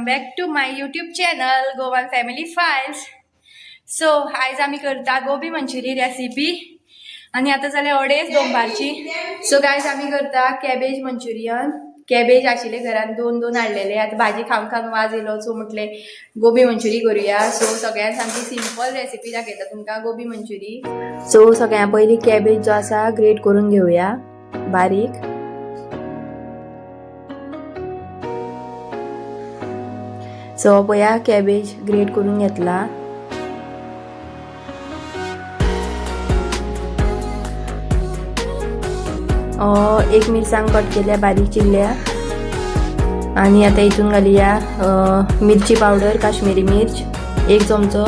Back to my YouTube channel Goan family files. So आयज आमी करता गोबी मंचुरी रेसिपी आणि आता जाले अडेच दनपारची. सो गायज आमी करता कॅबेज मंचुरियन. कॅबेज आशिल्ले घरान दोन हाडलेले. आता भाजी खाऊन खाऊन वाज येयलो सो म्हटले गोबी मंचुरी करूया. सो सगळ्यात सामकी सिंपल रेसिपी दाखयता तुमकां गोबी मंचुरी. सो सगळ्यां पयलीं कॅबेज जो आसा ग्रेट करून घेवया बारीक. सो पया कॅबेज ग्रेट करून घेतला. एक मिरसांग कट केल्या बारीक चिरल्या आणि आता इथून घालूया मिरची पावडर काश्मीरी मिर्च 1 चमचो.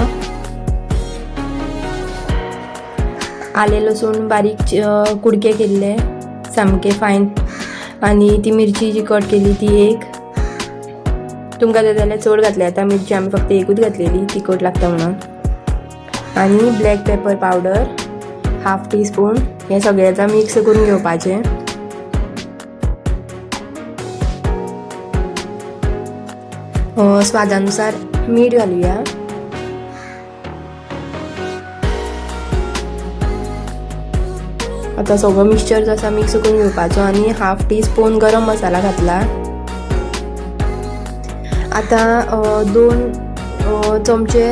आले लसूण बारीक कुडके केल्ले सामके फायन आणि ती मिरची जी कट केली ती एक. तुमकां जाय जाल्यार चड घातले आता मिरची आमी फक्त एकूच घातलेली तिखट लागता म्हणून. आणि ब्लॅक पेपर पावडर 1/2 टीस्पून. हे सगळ्याचा मिक्स करून घेवपाचे. स्वादानुसार मीठ घालूया. आता सगळं मिक्सचर जो आसा मिक्स करून घेवपाचो आणि 1/2 टीस्पून गरम मसाला घातला. आता 2 चमचे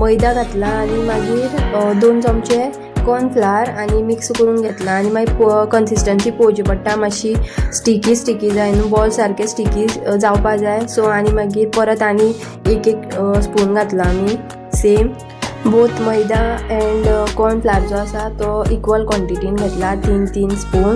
मैदा घातला आणि मागीर 2 चमचे कॉर्नफ्लावर आणि मिक्स करून घेतला. आणि मागीर कन्सिस्टन्सी पळोवची पडटा, मातशी स्टिकी जाय न्हू, बॉल सारके स्टिकी जावपा जाय. सो आणि मागीर परत आणि एक स्पून घातला आमी सेम. बोथ मैदा एंड कॉर्नफ्लावर जो आसा तो इक्वल क्वॉन्टिटीन घेतला 3 स्पून.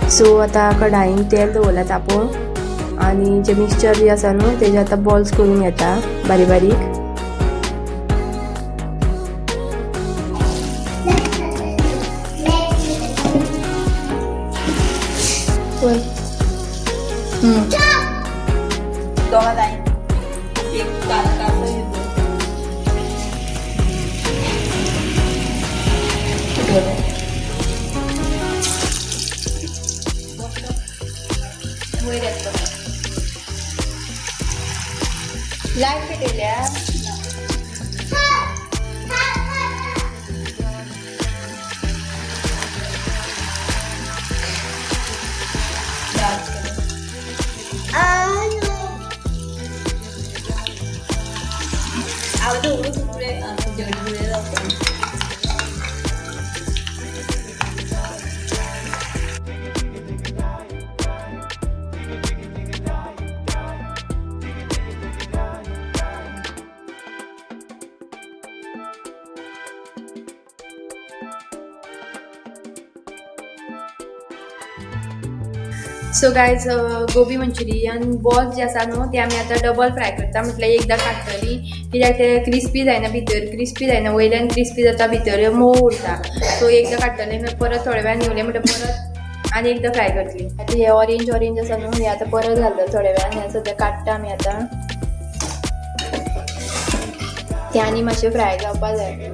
सो आता कढाईन तेल दवरला तापोवन आणि जे मिक्सचर जे आसा न्हू तेजे आता बॉल्स करून घेता बारीक बारीक. लाईट पेटयल्या. सो गायज गोबी मंचुरियन बॉल्स जे आसा न्हू ते आमी आतां डबल फ्राय करता. म्हटल्यार एकदां काडटली कित्याक ते क्रिस्पी जायना, भितर क्रिस्पी जायना, वयल्यान क्रिस्पी जाता भितर मोव उरता. सो एकदां काडटले मागीर परत थोड्या वेळान येवले म्हणटा परत आनी एकदां फ्राय करतली. आतां हे ऑरेंज आसा न्हू हे आतां परत घालतले थोड्या वेळान. हे सद्या काडटा आमी आतां. ते आनी मातशें फ्राय जावपा जाय.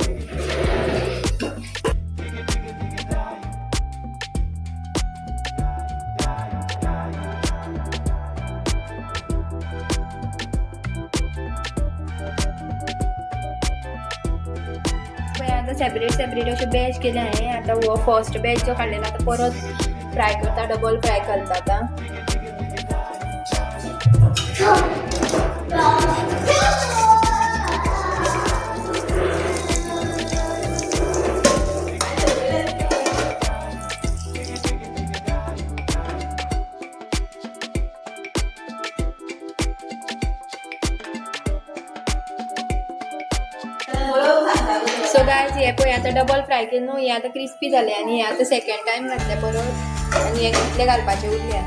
सेपरेट अशें बॅच केले हांवें. आतां हो फर्स्ट बॅच जो काडलेलो आतां परत फ्राय करता, डबल फ्राय घालता आतां. सो गायज हे पळय आतां डबल फ्राय केले न्हू, हे आतां क्रिस्पी जाले आणि हे आतां सेकंड टायम घातले परत आणि हे कितले घालपाचे उरल्या.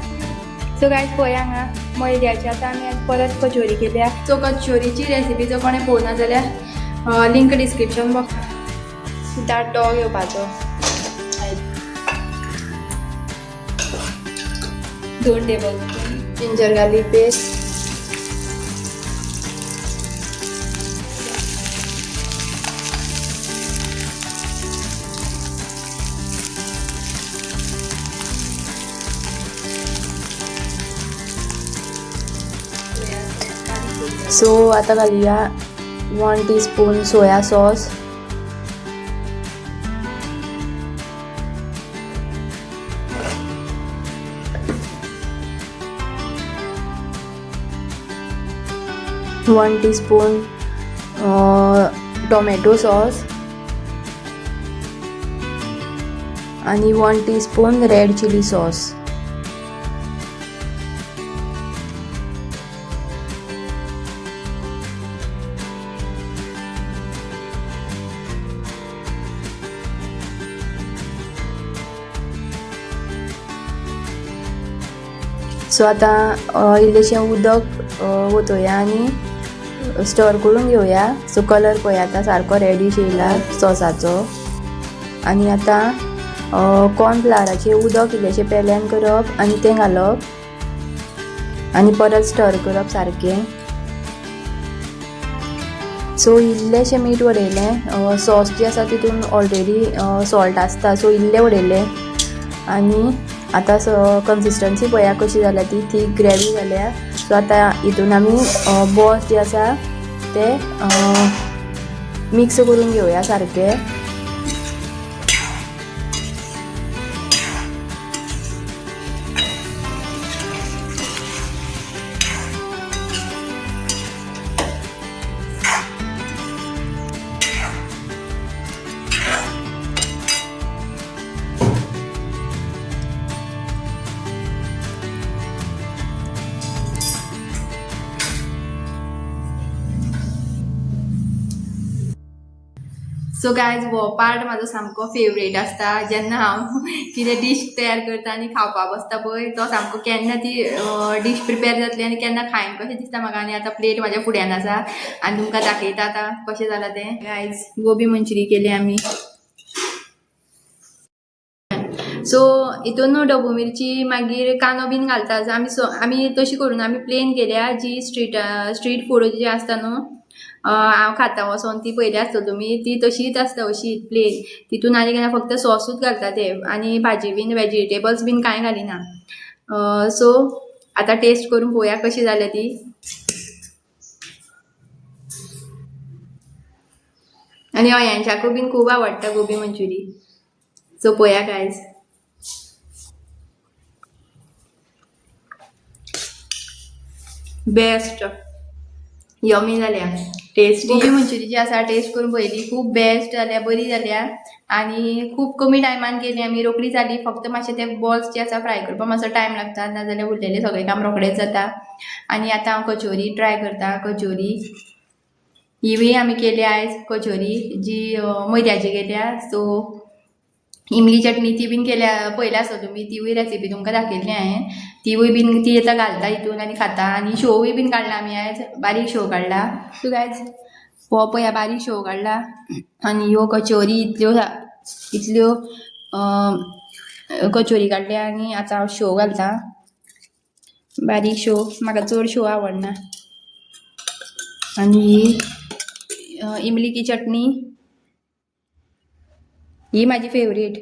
सो गायज पळय हांगा मैद्याची आतां आमी परत कचोरी केल्या. सो कचोरीची रेसिपी जर कोणें पळोवना जाल्यार लिंक डिस्क्रिप्शन बॉक्स. दाट डो घेवपाचो 2 tablespoon ginger garlic paste, so आता घालूया 1 teaspoon soya sauce, 1 teaspoon tomato sauce आणि 1 teaspoon red chilli sauce. So आता इल्लेशें उदक ओतोया आनी स्टर करून घेवया. सो कलर पळय आतां सारको रेडीश येयला सॉसाचो. आनी आतां कॉर्नफ्लावराचें उदक इल्लेशें पेल्यान करप आनी तें घालप आनी परत स्टर करप सारकें. सो इल्लेशें मीठ उडयलें. सॉस जी आसा तितून ऑलरेडी सॉल्ट आसता, सो इल्लें उडयलें. आनी आतां कन्सिस्टन्सी पळया कशी जाल्या ती थीक ग्रेवी जाल्या. सो आतां हितून आमी बॉल्स जे आसा ते मिक्स करून घेवया सारके. सो गायज हो पार्ट म्हाजो सामको फेवरेट आसता. जेन्ना हांव कितें डीश तयार करता आनी खावपाक बसता पळय, तो सामको केन्ना ती डीश प्रिपेर जातली आनी केन्ना खायन कशें दिसता म्हाका. आनी आतां प्लेट म्हाज्या फुड्यान आसा आनी तुमकां दाखयता आतां कशें जालां तें. गायज गोबी मंचुरी केली आमी. सो हितून डबू मिरची मागीर कांदो बीन घालता. आमी तशी करून आमी प्लेन केल्या. जी स्ट्रीट फूड जी आसता न्हू, हांव खाता वचोन ती पयली आसता तुमी, ती तशीच आसता अशी प्लेन. तितून आनी कितें फक्त सॉसूच घालता ते आनी भाजी बीन वेजिटेबल्स बीन कांय घालिना. सो आतां टेस्ट करून पळोवया कशी जाल्या ती. आनी अयांशाकूय बीन खूब आवडटा गोबी मंचुरी. सो पळोवया गायज. बेस्ट यमी जाल्या टेस्ट. गोबी मंचुरी जी आसा टेस्ट करून पळयली, खूब बेस्ट जाल्या, बरी जाल्या. आनी खूब कमी टायमान केली आमी, रोखडी जाली. फक्त मातशे ते बॉल्स जे आसा फ्राय करपाक मातसो टायम लागता, नाजाल्यार उरलेले सगळें काम रोखडेच जाता. आनी आतां हांव कचोरी ट्राय करता. कचोरी हिवूय आमी केली आयज कचोरी, जी मैद्याची केल्या. सो इमली चटणी ती बीन केल्या पयल्या आसता तुमी, तिवूय रेसिपी तुमकां दाखयल्ली हांवें. तिवूय बीन ती आतां घालता हितून आनी खाता. आनी शोवूय बीन काडला आमी आयज, बारीक शोव काडला. सो गायज हो पळया बारीक शोव काडला. आनी ह्यो कचोरी इतल्यो कचोरी काडल्या आनी आतां हांव शोव घालता. बारीक शोव म्हाका चड शोव आवडना. आनी ही इमली की चटणी, ही माझी फेवरेट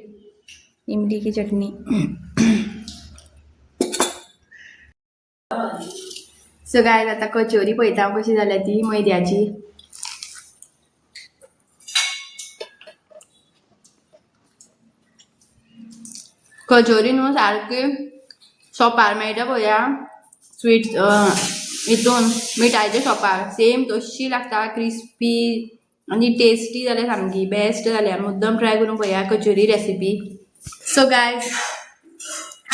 इमली की चटणी. सो गायज आतां कचोरी पळयता कशी जाल्या ती मैद्याची. कचोरी न्हू सारकी शॉपार मेळटा पळया स्वीट हितून मिठाईच्या शॉपार, सेम तशी लागता, क्रिस्पी आनी टेस्टी जाल्या सामकी बेस्ट जाल्या. मुद्दम ट्राय करून पळया कचोरी रेसिपी. सो गायज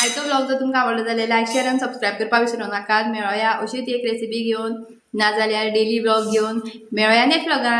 आयचो ब्लॉग जर तुमकां आवडलो जाल्यार लायक शेअर आनी सबस्क्राईब करपाक विसरूं नाकात. मेळोया अशीच एक रेसिपी घेवन, नाजाल्यार डेली ब्लॉग घेवन मेळोया नेक्स्ट ब्लॉगान.